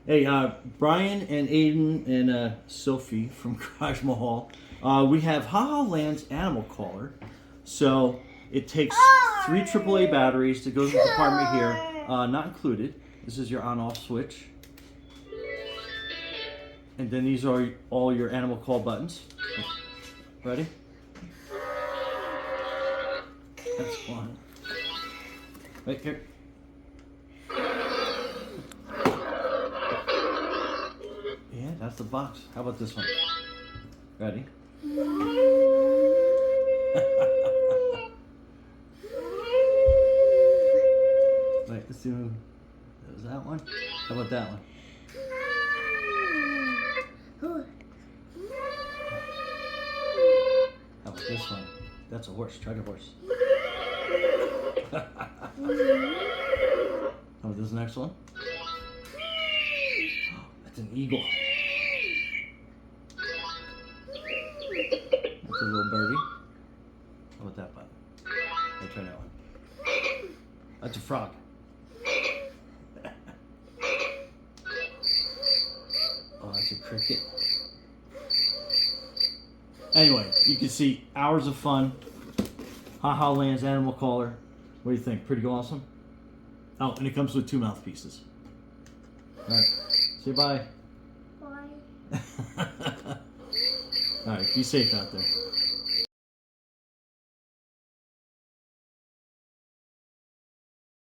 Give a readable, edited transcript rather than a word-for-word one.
Hey, Brian and Aiden and Sophie from Garage Mahal. We have Hahaland's animal collar. So it takes 3 AAA batteries that goes in the compartment here, not included. This is your on-off switch. And then these are all your animal call buttons. Ready? That's fun. Right here. Yeah, that's the box. How about this one? Ready? Wait, let's see. That was that one. How about that one? How about this one? That's a horse. Try the horse. How about this next one? That's an eagle. That's a little birdie. How about that button? Let's try that one. That's a frog. Oh, that's a cricket. Anyway, you can see hours of fun. Hahaland's animal collar. What do you think? Pretty awesome? Oh, and it comes with 2 mouthpieces. Alright, say bye. Bye. Alright, be safe out there.